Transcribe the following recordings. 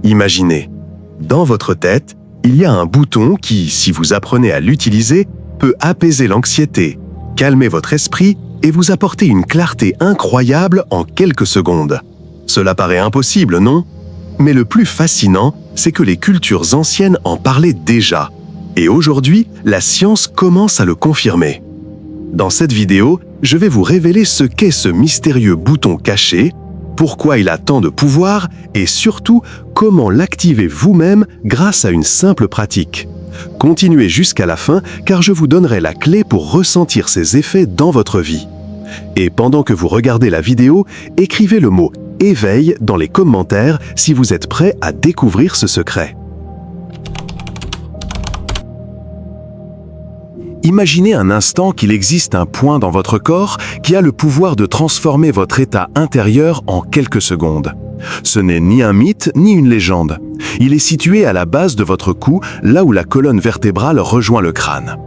Imaginez, dans votre tête, il y a un bouton qui, si vous apprenez à l'utiliser, peut apaiser l'anxiété, calmer votre esprit et vous apporter une clarté incroyable en quelques secondes. Cela paraît impossible, non? Mais le plus fascinant, c'est que les cultures anciennes en parlaient déjà. Et aujourd'hui, la science commence à le confirmer. Dans cette vidéo, je vais vous révéler ce qu'est ce mystérieux bouton caché, pourquoi il a tant de pouvoir et surtout comment l'activer vous-même grâce à une simple pratique. Continuez jusqu'à la fin car je vous donnerai la clé pour ressentir ces effets dans votre vie. Et pendant que vous regardez la vidéo, écrivez le mot « éveil » dans les commentaires si vous êtes prêt à découvrir ce secret. Imaginez un instant qu'il existe un point dans votre corps qui a le pouvoir de transformer votre état intérieur en quelques secondes. Ce n'est ni un mythe ni une légende. Il est situé à la base de votre cou, là où la colonne vertébrale rejoint le crâne.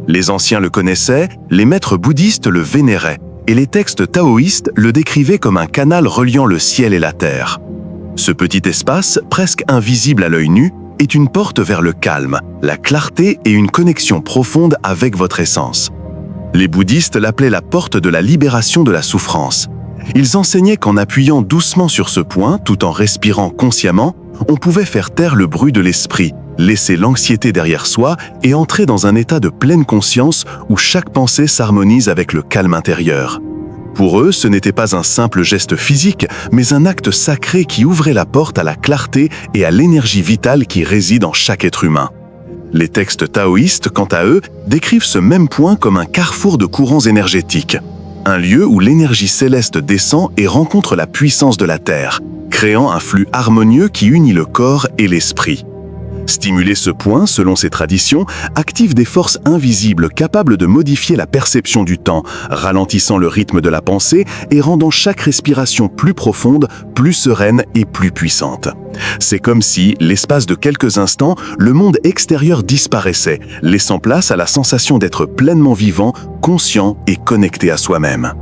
Les anciens le connaissaient, les maîtres bouddhistes le vénéraient, et les textes taoïstes le décrivaient comme un canal reliant le ciel et la terre. Ce petit espace, presque invisible à l'œil nu, est une porte vers le calme, la clarté et une connexion profonde avec votre essence. Les bouddhistes l'appelaient la porte de la libération de la souffrance. Ils enseignaient qu'en appuyant doucement sur ce point, tout en respirant consciemment, on pouvait faire taire le bruit de l'esprit, laisser l'anxiété derrière soi et entrer dans un état de pleine conscience où chaque pensée s'harmonise avec le calme intérieur. Pour eux, ce n'était pas un simple geste physique, mais un acte sacré qui ouvrait la porte à la clarté et à l'énergie vitale qui réside en chaque être humain. Les textes taoïstes, quant à eux, décrivent ce même point comme un carrefour de courants énergétiques, un lieu où l'énergie céleste descend et rencontre la puissance de la Terre, créant un flux harmonieux qui unit le corps et l'esprit. Stimuler ce point, selon ces traditions, active des forces invisibles capables de modifier la perception du temps, ralentissant le rythme de la pensée et rendant chaque respiration plus profonde, plus sereine et plus puissante. C'est comme si, l'espace de quelques instants, le monde extérieur disparaissait, laissant place à la sensation d'être pleinement vivant, conscient et connecté à soi-même.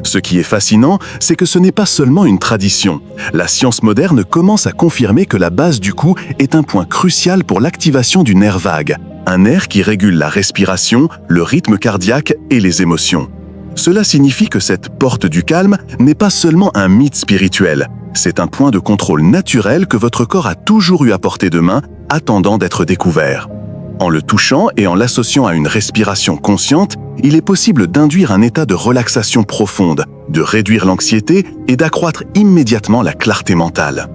Ce qui est fascinant, c'est que ce n'est pas seulement une tradition. La science moderne commence à confirmer que la base du cou est un point crucial pour l'activation du nerf vague, un nerf qui régule la respiration, le rythme cardiaque et les émotions. Cela signifie que cette porte du calme n'est pas seulement un mythe spirituel, c'est un point de contrôle naturel que votre corps a toujours eu à portée de main, attendant d'être découvert. En le touchant et en l'associant à une respiration consciente, il est possible d'induire un état de relaxation profonde, de réduire l'anxiété et d'accroître immédiatement la clarté mentale.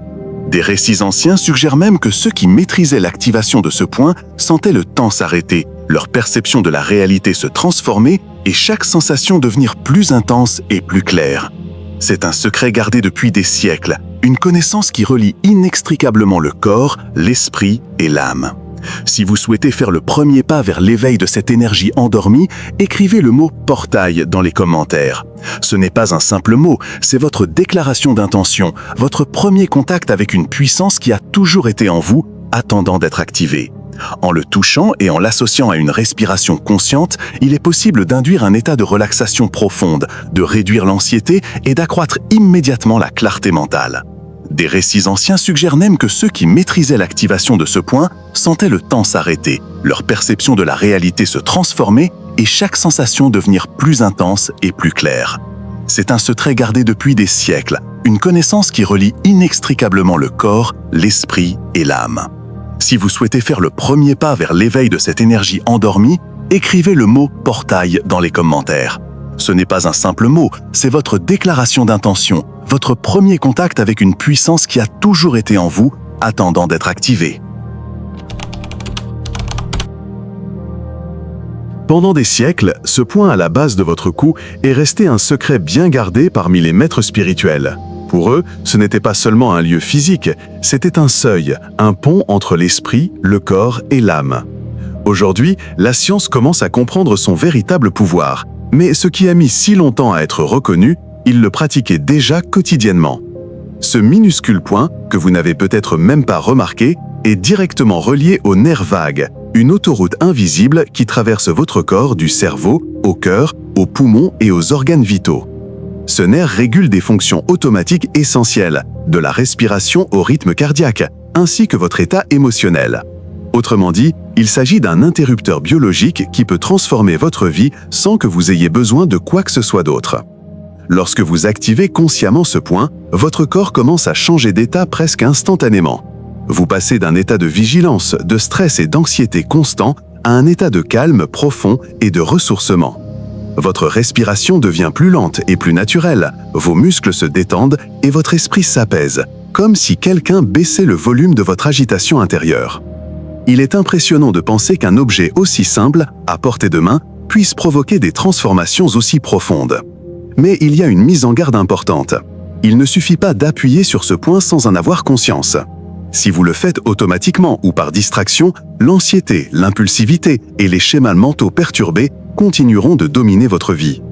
Des récits anciens suggèrent même que ceux qui maîtrisaient l'activation de ce point sentaient le temps s'arrêter, leur perception de la réalité se transformer et chaque sensation devenir plus intense et plus claire. C'est un secret gardé depuis des siècles, une connaissance qui relie inextricablement le corps, l'esprit et l'âme. Si vous souhaitez faire le premier pas vers l'éveil de cette énergie endormie, écrivez le mot « portail » dans les commentaires. Ce n'est pas un simple mot, c'est votre déclaration d'intention, votre premier contact avec une puissance qui a toujours été en vous, attendant d'être activée. En le touchant et en l'associant à une respiration consciente, il est possible d'induire un état de relaxation profonde, de réduire l'anxiété et d'accroître immédiatement la clarté mentale. Des récits anciens suggèrent même que ceux qui maîtrisaient l'activation de ce point sentaient le temps s'arrêter, leur perception de la réalité se transformer et chaque sensation devenir plus intense et plus claire. C'est un secret gardé depuis des siècles, une connaissance qui relie inextricablement le corps, l'esprit et l'âme. Si vous souhaitez faire le premier pas vers l'éveil de cette énergie endormie, écrivez le mot « portail » dans les commentaires. Ce n'est pas un simple mot, c'est votre déclaration d'intention, votre premier contact avec une puissance qui a toujours été en vous, attendant d'être activée. Pendant des siècles, ce point à la base de votre cou est resté un secret bien gardé parmi les maîtres spirituels. Pour eux, ce n'était pas seulement un lieu physique, c'était un seuil, un pont entre l'esprit, le corps et l'âme. Aujourd'hui, la science commence à comprendre son véritable pouvoir. Mais ce qui a mis si longtemps à être reconnu, il le pratiquait déjà quotidiennement. Ce minuscule point, que vous n'avez peut-être même pas remarqué, est directement relié au nerf vague, une autoroute invisible qui traverse votre corps du cerveau au cœur, aux poumons et aux organes vitaux. Ce nerf régule des fonctions automatiques essentielles, de la respiration au rythme cardiaque, ainsi que votre état émotionnel. Autrement dit, il s'agit d'un interrupteur biologique qui peut transformer votre vie sans que vous ayez besoin de quoi que ce soit d'autre. Lorsque vous activez consciemment ce point, votre corps commence à changer d'état presque instantanément. Vous passez d'un état de vigilance, de stress et d'anxiété constant à un état de calme profond et de ressourcement. Votre respiration devient plus lente et plus naturelle, vos muscles se détendent et votre esprit s'apaise, comme si quelqu'un baissait le volume de votre agitation intérieure. Il est impressionnant de penser qu'un objet aussi simple, à portée de main, puisse provoquer des transformations aussi profondes. Mais il y a une mise en garde importante. Il ne suffit pas d'appuyer sur ce point sans en avoir conscience. Si vous le faites automatiquement ou par distraction, l'anxiété, l'impulsivité et les schémas mentaux perturbés continueront de dominer votre vie.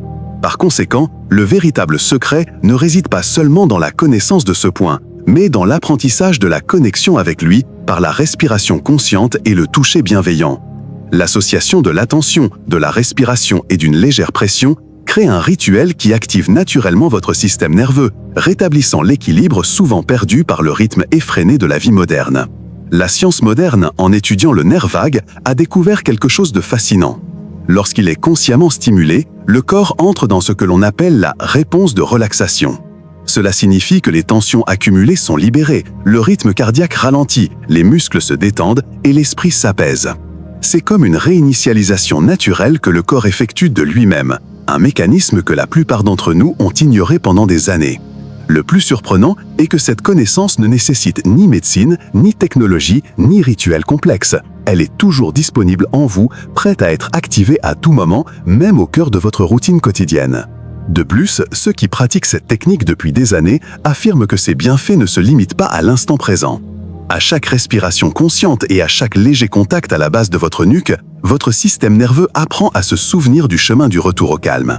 Par conséquent, le véritable secret ne réside pas seulement dans la connaissance de ce point, mais dans l'apprentissage de la connexion avec lui par la respiration consciente et le toucher bienveillant. L'association de l'attention, de la respiration et d'une légère pression crée un rituel qui active naturellement votre système nerveux, rétablissant l'équilibre souvent perdu par le rythme effréné de la vie moderne. La science moderne, en étudiant le nerf vague, a découvert quelque chose de fascinant. Lorsqu'il est consciemment stimulé, le corps entre dans ce que l'on appelle la réponse de relaxation. Cela signifie que les tensions accumulées sont libérées, le rythme cardiaque ralentit, les muscles se détendent et l'esprit s'apaise. C'est comme une réinitialisation naturelle que le corps effectue de lui-même, un mécanisme que la plupart d'entre nous ont ignoré pendant des années. Le plus surprenant est que cette connaissance ne nécessite ni médecine, ni technologie, ni rituel complexe. Elle est toujours disponible en vous, prête à être activée à tout moment, même au cœur de votre routine quotidienne. De plus, ceux qui pratiquent cette technique depuis des années affirment que ses bienfaits ne se limitent pas à l'instant présent. À chaque respiration consciente et à chaque léger contact à la base de votre nuque, votre système nerveux apprend à se souvenir du chemin du retour au calme.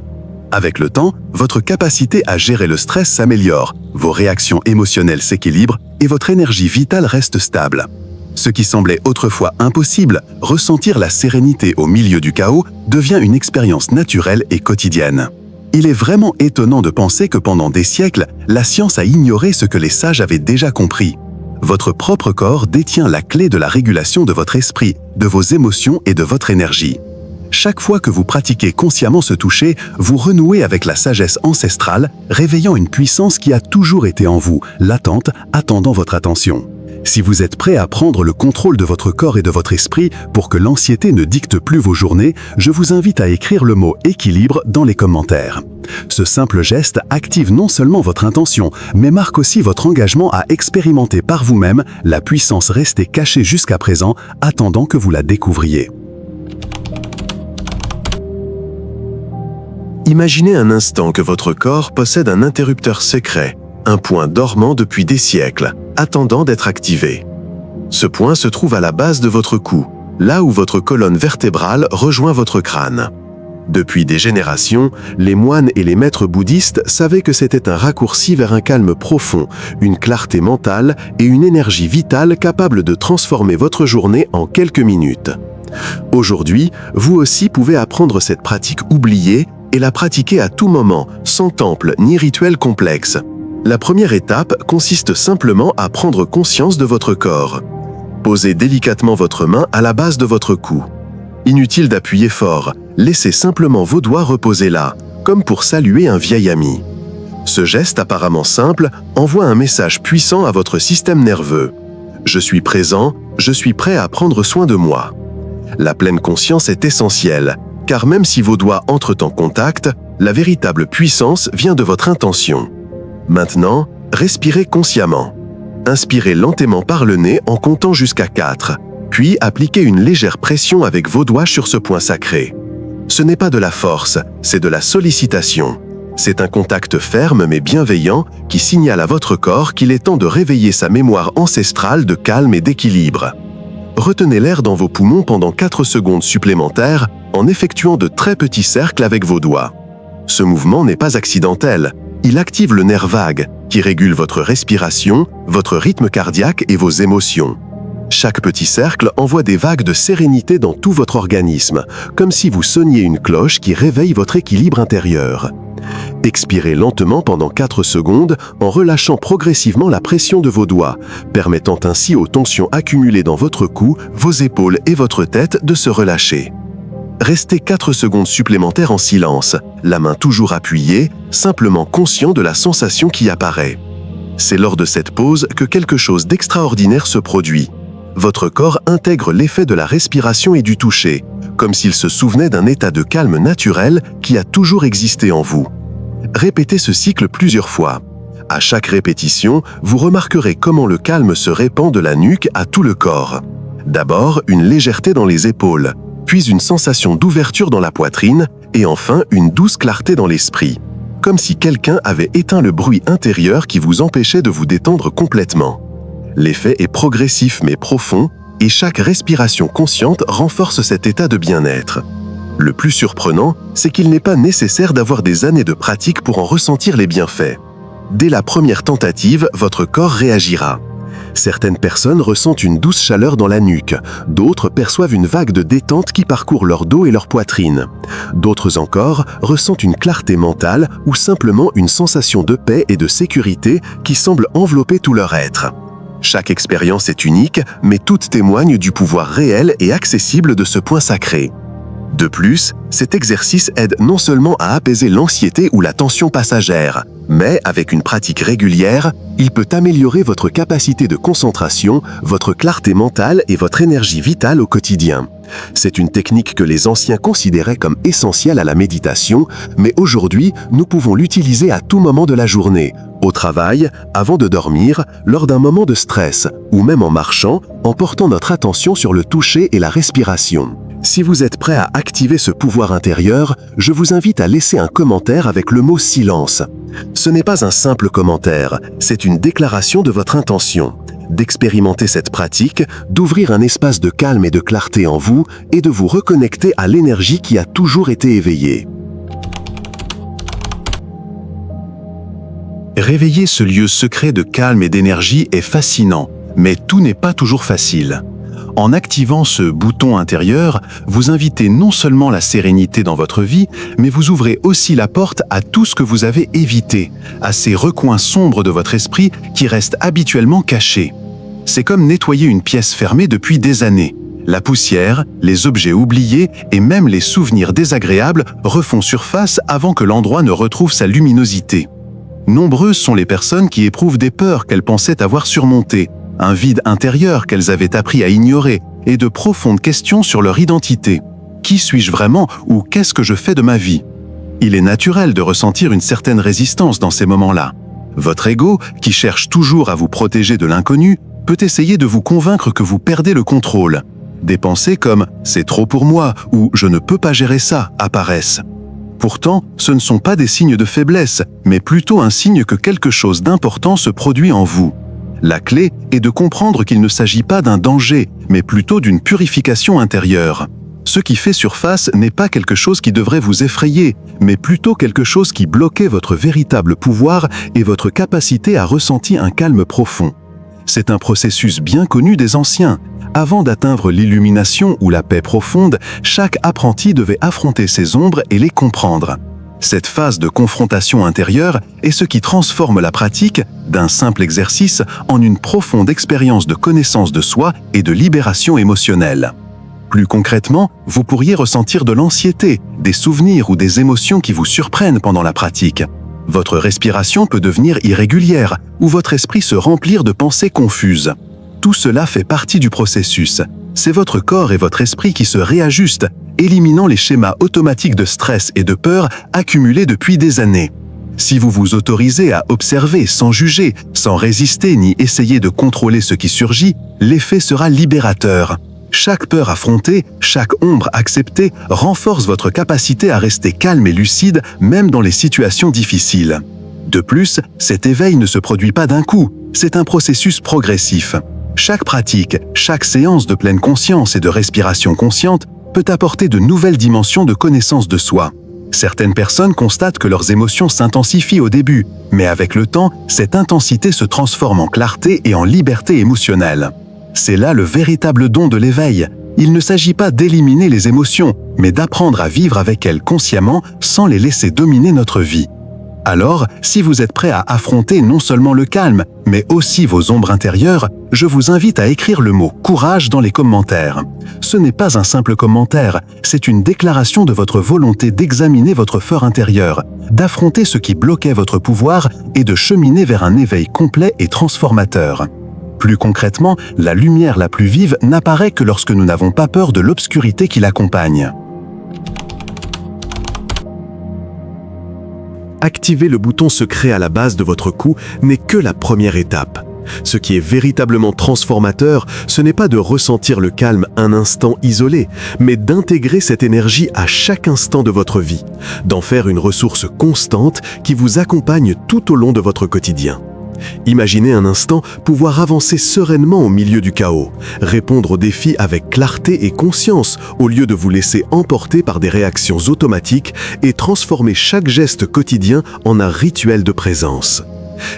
Avec le temps, votre capacité à gérer le stress s'améliore, vos réactions émotionnelles s'équilibrent et votre énergie vitale reste stable. Ce qui semblait autrefois impossible, ressentir la sérénité au milieu du chaos, devient une expérience naturelle et quotidienne. Il est vraiment étonnant de penser que pendant des siècles, la science a ignoré ce que les sages avaient déjà compris. Votre propre corps détient la clé de la régulation de votre esprit, de vos émotions et de votre énergie. Chaque fois que vous pratiquez consciemment ce toucher, vous renouez avec la sagesse ancestrale, réveillant une puissance qui a toujours été en vous, latente, attendant votre attention. Si vous êtes prêt à prendre le contrôle de votre corps et de votre esprit pour que l'anxiété ne dicte plus vos journées, je vous invite à écrire le mot « équilibre » dans les commentaires. Ce simple geste active non seulement votre intention, mais marque aussi votre engagement à expérimenter par vous-même la puissance restée cachée jusqu'à présent, attendant que vous la découvriez. Imaginez un instant que votre corps possède un interrupteur secret, un point dormant depuis des siècles, attendant d'être activé. Ce point se trouve à la base de votre cou, là où votre colonne vertébrale rejoint votre crâne. Depuis des générations, les moines et les maîtres bouddhistes savaient que c'était un raccourci vers un calme profond, une clarté mentale et une énergie vitale capable de transformer votre journée en quelques minutes. Aujourd'hui, vous aussi pouvez apprendre cette pratique oubliée et la pratiquer à tout moment, sans temple ni rituel complexe. La première étape consiste simplement à prendre conscience de votre corps. Posez délicatement votre main à la base de votre cou. Inutile d'appuyer fort, laissez simplement vos doigts reposer là, comme pour saluer un vieil ami. Ce geste apparemment simple envoie un message puissant à votre système nerveux. Je suis présent, je suis prêt à prendre soin de moi. La pleine conscience est essentielle, car même si vos doigts entrent en contact, la véritable puissance vient de votre intention. Maintenant, respirez consciemment. Inspirez lentement par le nez en comptant jusqu'à 4, puis appliquez une légère pression avec vos doigts sur ce point sacré. Ce n'est pas de la force, c'est de la sollicitation. C'est un contact ferme mais bienveillant qui signale à votre corps qu'il est temps de réveiller sa mémoire ancestrale de calme et d'équilibre. Retenez l'air dans vos poumons pendant 4 secondes supplémentaires en effectuant de très petits cercles avec vos doigts. Ce mouvement n'est pas accidentel, il active le nerf vague qui régule votre respiration, votre rythme cardiaque et vos émotions. Chaque petit cercle envoie des vagues de sérénité dans tout votre organisme, comme si vous sonniez une cloche qui réveille votre équilibre intérieur. Expirez lentement pendant 4 secondes en relâchant progressivement la pression de vos doigts, permettant ainsi aux tensions accumulées dans votre cou, vos épaules et votre tête de se relâcher. Restez 4 secondes supplémentaires en silence, la main toujours appuyée, simplement conscient de la sensation qui apparaît. C'est lors de cette pause que quelque chose d'extraordinaire se produit. Votre corps intègre l'effet de la respiration et du toucher, comme s'il se souvenait d'un état de calme naturel qui a toujours existé en vous. Répétez ce cycle plusieurs fois. À chaque répétition, vous remarquerez comment le calme se répand de la nuque à tout le corps. D'abord, une légèreté dans les épaules, puis une sensation d'ouverture dans la poitrine, et enfin une douce clarté dans l'esprit, comme si quelqu'un avait éteint le bruit intérieur qui vous empêchait de vous détendre complètement. L'effet est progressif mais profond, et chaque respiration consciente renforce cet état de bien-être. Le plus surprenant, c'est qu'il n'est pas nécessaire d'avoir des années de pratique pour en ressentir les bienfaits. Dès la première tentative, votre corps réagira. Certaines personnes ressentent une douce chaleur dans la nuque, d'autres perçoivent une vague de détente qui parcourt leur dos et leur poitrine. D'autres encore ressentent une clarté mentale ou simplement une sensation de paix et de sécurité qui semble envelopper tout leur être. Chaque expérience est unique, mais toutes témoignent du pouvoir réel et accessible de ce point sacré. De plus, cet exercice aide non seulement à apaiser l'anxiété ou la tension passagère, mais avec une pratique régulière, il peut améliorer votre capacité de concentration, votre clarté mentale et votre énergie vitale au quotidien. C'est une technique que les anciens considéraient comme essentielle à la méditation, mais aujourd'hui, nous pouvons l'utiliser à tout moment de la journée, au travail, avant de dormir, lors d'un moment de stress, ou même en marchant, en portant notre attention sur le toucher et la respiration. Si vous êtes prêt à activer ce pouvoir intérieur, je vous invite à laisser un commentaire avec le mot « silence ». Ce n'est pas un simple commentaire, c'est une déclaration de votre intention, d'expérimenter cette pratique, d'ouvrir un espace de calme et de clarté en vous et de vous reconnecter à l'énergie qui a toujours été éveillée. Réveiller ce lieu secret de calme et d'énergie est fascinant, mais tout n'est pas toujours facile. En activant ce bouton intérieur, vous invitez non seulement la sérénité dans votre vie, mais vous ouvrez aussi la porte à tout ce que vous avez évité, à ces recoins sombres de votre esprit qui restent habituellement cachés. C'est comme nettoyer une pièce fermée depuis des années. La poussière, les objets oubliés et même les souvenirs désagréables refont surface avant que l'endroit ne retrouve sa luminosité. Nombreuses sont les personnes qui éprouvent des peurs qu'elles pensaient avoir surmontées, un vide intérieur qu'elles avaient appris à ignorer et de profondes questions sur leur identité. Qui suis-je vraiment ou qu'est-ce que je fais de ma vie? Il est naturel de ressentir une certaine résistance dans ces moments-là. Votre ego, qui cherche toujours à vous protéger de l'inconnu, peut essayer de vous convaincre que vous perdez le contrôle. Des pensées comme « c'est trop pour moi » ou « je ne peux pas gérer ça » apparaissent. Pourtant, ce ne sont pas des signes de faiblesse, mais plutôt un signe que quelque chose d'important se produit en vous. La clé est de comprendre qu'il ne s'agit pas d'un danger, mais plutôt d'une purification intérieure. Ce qui fait surface n'est pas quelque chose qui devrait vous effrayer, mais plutôt quelque chose qui bloquait votre véritable pouvoir et votre capacité à ressentir un calme profond. C'est un processus bien connu des anciens. Avant d'atteindre l'illumination ou la paix profonde, chaque apprenti devait affronter ses ombres et les comprendre. Cette phase de confrontation intérieure est ce qui transforme la pratique d'un simple exercice en une profonde expérience de connaissance de soi et de libération émotionnelle. Plus concrètement, vous pourriez ressentir de l'anxiété, des souvenirs ou des émotions qui vous surprennent pendant la pratique. Votre respiration peut devenir irrégulière ou votre esprit se remplir de pensées confuses. Tout cela fait partie du processus. C'est votre corps et votre esprit qui se réajustent, éliminant les schémas automatiques de stress et de peur accumulés depuis des années. Si vous vous autorisez à observer sans juger, sans résister ni essayer de contrôler ce qui surgit, l'effet sera libérateur. Chaque peur affrontée, chaque ombre acceptée renforce votre capacité à rester calme et lucide même dans les situations difficiles. De plus, cet éveil ne se produit pas d'un coup, c'est un processus progressif. Chaque pratique, chaque séance de pleine conscience et de respiration consciente peut apporter de nouvelles dimensions de connaissance de soi. Certaines personnes constatent que leurs émotions s'intensifient au début, mais avec le temps, cette intensité se transforme en clarté et en liberté émotionnelle. C'est là le véritable don de l'éveil. Il ne s'agit pas d'éliminer les émotions, mais d'apprendre à vivre avec elles consciemment sans les laisser dominer notre vie. Alors, si vous êtes prêt à affronter non seulement le calme, mais aussi vos ombres intérieures, je vous invite à écrire le mot « courage » dans les commentaires. Ce n'est pas un simple commentaire, c'est une déclaration de votre volonté d'examiner votre fort intérieur, d'affronter ce qui bloquait votre pouvoir et de cheminer vers un éveil complet et transformateur. Plus concrètement, la lumière la plus vive n'apparaît que lorsque nous n'avons pas peur de l'obscurité qui l'accompagne. Activer le bouton secret à la base de votre cou n'est que la première étape. Ce qui est véritablement transformateur, ce n'est pas de ressentir le calme un instant isolé, mais d'intégrer cette énergie à chaque instant de votre vie, d'en faire une ressource constante qui vous accompagne tout au long de votre quotidien. Imaginez un instant pouvoir avancer sereinement au milieu du chaos, répondre aux défis avec clarté et conscience au lieu de vous laisser emporter par des réactions automatiques et transformer chaque geste quotidien en un rituel de présence.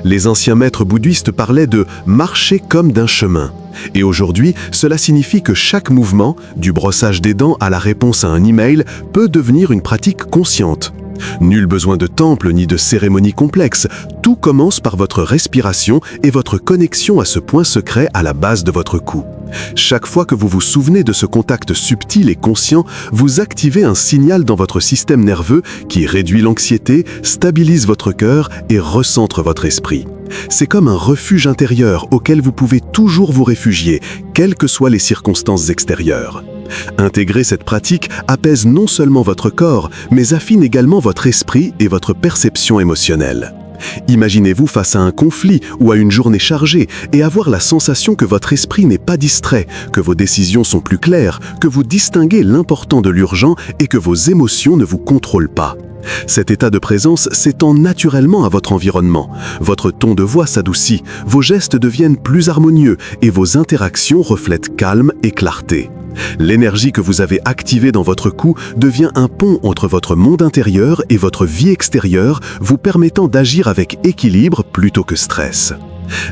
Les anciens maîtres bouddhistes parlaient de « marcher comme d'un chemin ». Et aujourd'hui, cela signifie que chaque mouvement, du brossage des dents à la réponse à un email, peut devenir une pratique consciente. Nul besoin de temple ni de cérémonie complexe, tout commence par votre respiration et votre connexion à ce point secret à la base de votre cou. Chaque fois que vous vous souvenez de ce contact subtil et conscient, vous activez un signal dans votre système nerveux qui réduit l'anxiété, stabilise votre cœur et recentre votre esprit. C'est comme un refuge intérieur auquel vous pouvez toujours vous réfugier, quelles que soient les circonstances extérieures. Intégrer cette pratique apaise non seulement votre corps, mais affine également votre esprit et votre perception émotionnelle. Imaginez-vous face à un conflit ou à une journée chargée et avoir la sensation que votre esprit n'est pas distrait, que vos décisions sont plus claires, que vous distinguez l'important de l'urgent et que vos émotions ne vous contrôlent pas. Cet état de présence s'étend naturellement à votre environnement. Votre ton de voix s'adoucit, vos gestes deviennent plus harmonieux et vos interactions reflètent calme et clarté. L'énergie que vous avez activée dans votre cou devient un pont entre votre monde intérieur et votre vie extérieure, vous permettant d'agir avec équilibre plutôt que stress.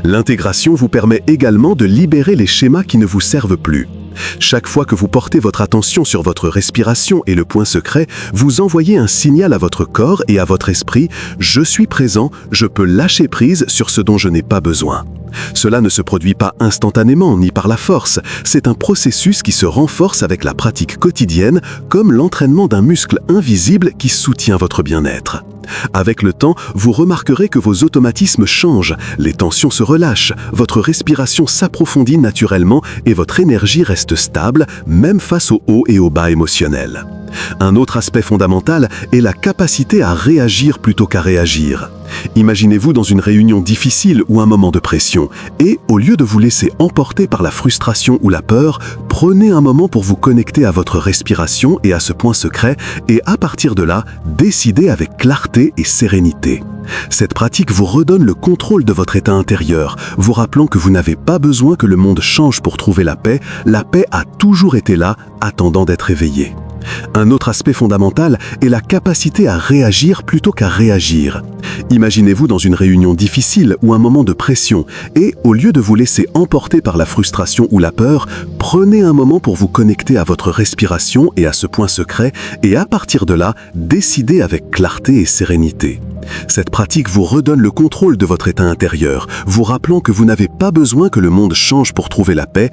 L'intégration vous permet également de libérer les schémas qui ne vous servent plus. Chaque fois que vous portez votre attention sur votre respiration et le point secret, vous envoyez un signal à votre corps et à votre esprit « Je suis présent, je peux lâcher prise sur ce dont je n'ai pas besoin ». Cela ne se produit pas instantanément ni par la force, c'est un processus qui se renforce avec la pratique quotidienne comme l'entraînement d'un muscle invisible qui soutient votre bien-être. Avec le temps, vous remarquerez que vos automatismes changent, les tensions se relâchent, votre respiration s'approfondit naturellement et votre énergie reste stable, même face aux hauts et aux bas émotionnels. Un autre aspect fondamental est la capacité à réagir plutôt qu'à réagir. Imaginez-vous dans une réunion difficile ou un moment de pression, et au lieu de vous laisser emporter par la frustration ou la peur, prenez un moment pour vous connecter à votre respiration et à ce point secret, et à partir de là, décidez avec clarté et sérénité. Cette pratique vous redonne le contrôle de votre état intérieur, vous rappelant que vous n'avez pas besoin que le monde change pour trouver la paix a toujours été là, attendant d'être éveillée. Un autre aspect fondamental est la capacité à réagir plutôt qu'à réagir. Imaginez-vous dans une réunion difficile ou un moment de pression et, au lieu de vous laisser emporter par la frustration ou la peur, prenez un moment pour vous connecter à votre respiration et à ce point secret et à partir de là, décidez avec clarté et sérénité. Cette pratique vous redonne le contrôle de votre état intérieur, vous rappelant que vous n'avez pas besoin que le monde change pour trouver la paix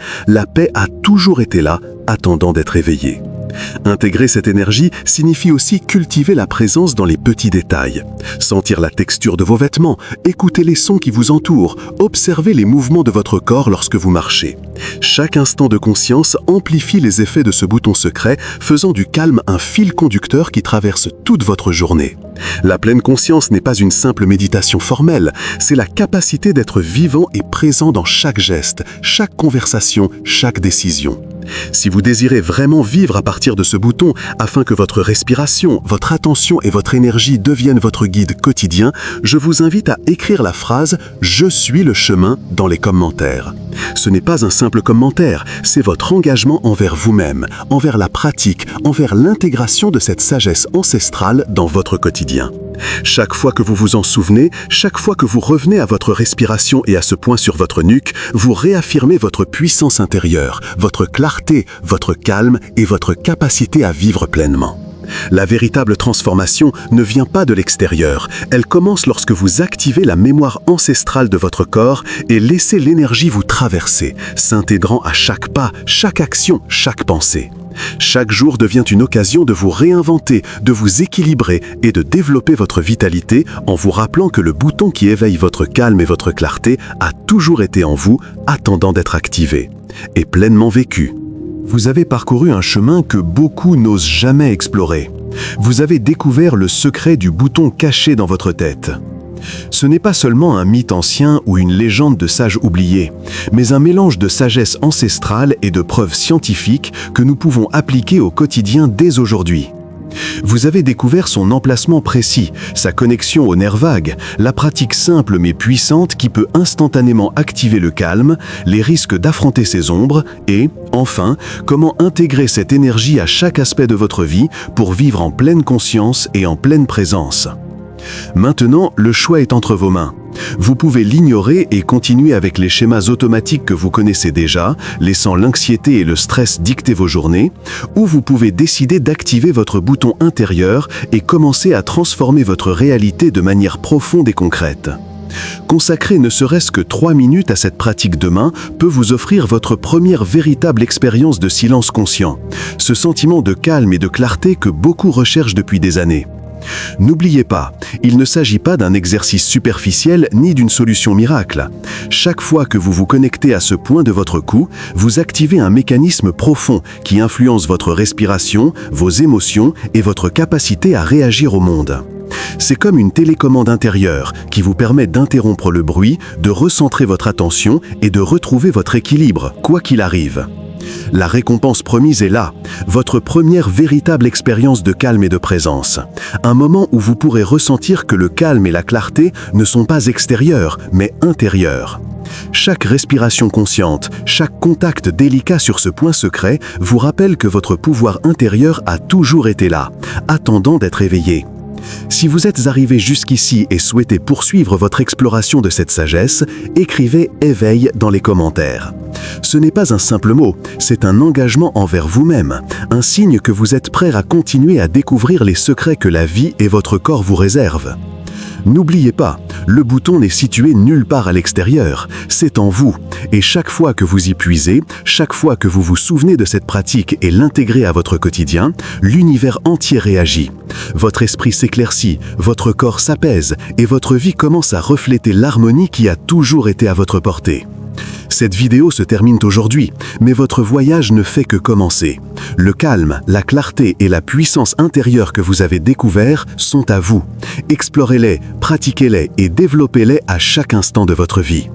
a toujours été là, attendant d'être éveillée. Intégrer cette énergie signifie aussi cultiver la présence dans les petits détails. Sentir la texture de vos vêtements, écouter les sons qui vous entourent, observer les mouvements de votre corps lorsque vous marchez. Chaque instant de conscience amplifie les effets de ce bouton secret, faisant du calme un fil conducteur qui traverse toute votre journée. La pleine conscience n'est pas une simple méditation formelle, c'est la capacité d'être vivant et présent dans chaque geste, chaque conversation, chaque décision. Si vous désirez vraiment vivre à partir de ce bouton, afin que votre respiration, votre attention et votre énergie deviennent votre guide quotidien, je vous invite à écrire la phrase « Je suis le chemin » dans les commentaires. Ce n'est pas un simple commentaire, c'est votre engagement envers vous-même, envers la pratique, envers l'intégration de cette sagesse ancestrale dans votre quotidien. Chaque fois que vous vous en souvenez, chaque fois que vous revenez à votre respiration et à ce point sur votre nuque, vous réaffirmez votre puissance intérieure, votre clarté, votre calme et votre capacité à vivre pleinement. La véritable transformation ne vient pas de l'extérieur, elle commence lorsque vous activez la mémoire ancestrale de votre corps et laissez l'énergie vous traverser, s'intégrant à chaque pas, chaque action, chaque pensée. Chaque jour devient une occasion de vous réinventer, de vous équilibrer et de développer votre vitalité en vous rappelant que le bouton qui éveille votre calme et votre clarté a toujours été en vous, attendant d'être activé et pleinement vécu. Vous avez parcouru un chemin que beaucoup n'osent jamais explorer. Vous avez découvert le secret du bouton caché dans votre tête. Ce n'est pas seulement un mythe ancien ou une légende de sages oubliés, mais un mélange de sagesse ancestrale et de preuves scientifiques que nous pouvons appliquer au quotidien dès aujourd'hui. Vous avez découvert son emplacement précis, sa connexion au nerf vague, la pratique simple mais puissante qui peut instantanément activer le calme, les risques d'affronter ses ombres et, enfin, comment intégrer cette énergie à chaque aspect de votre vie pour vivre en pleine conscience et en pleine présence. Maintenant, le choix est entre vos mains. Vous pouvez l'ignorer et continuer avec les schémas automatiques que vous connaissez déjà, laissant l'anxiété et le stress dicter vos journées, ou vous pouvez décider d'activer votre bouton intérieur et commencer à transformer votre réalité de manière profonde et concrète. Consacrer ne serait-ce que 3 minutes à cette pratique demain peut vous offrir votre première véritable expérience de silence conscient, ce sentiment de calme et de clarté que beaucoup recherchent depuis des années. N'oubliez pas, il ne s'agit pas d'un exercice superficiel ni d'une solution miracle. Chaque fois que vous vous connectez à ce point de votre cou, vous activez un mécanisme profond qui influence votre respiration, vos émotions et votre capacité à réagir au monde. C'est comme une télécommande intérieure qui vous permet d'interrompre le bruit, de recentrer votre attention et de retrouver votre équilibre, quoi qu'il arrive. La récompense promise est là, votre première véritable expérience de calme et de présence. Un moment où vous pourrez ressentir que le calme et la clarté ne sont pas extérieurs, mais intérieurs. Chaque respiration consciente, chaque contact délicat sur ce point secret vous rappelle que votre pouvoir intérieur a toujours été là, attendant d'être éveillé. Si vous êtes arrivé jusqu'ici et souhaitez poursuivre votre exploration de cette sagesse, écrivez « éveil » dans les commentaires. Ce n'est pas un simple mot, c'est un engagement envers vous-même, un signe que vous êtes prêt à continuer à découvrir les secrets que la vie et votre corps vous réservent. N'oubliez pas, le bouton n'est situé nulle part à l'extérieur, c'est en vous. Et chaque fois que vous y puisez, chaque fois que vous vous souvenez de cette pratique et l'intégrez à votre quotidien, l'univers entier réagit. Votre esprit s'éclaircit, votre corps s'apaise et votre vie commence à refléter l'harmonie qui a toujours été à votre portée. Cette vidéo se termine aujourd'hui, mais votre voyage ne fait que commencer. Le calme, la clarté et la puissance intérieure que vous avez découverts sont à vous. Explorez-les, pratiquez-les et développez-les à chaque instant de votre vie.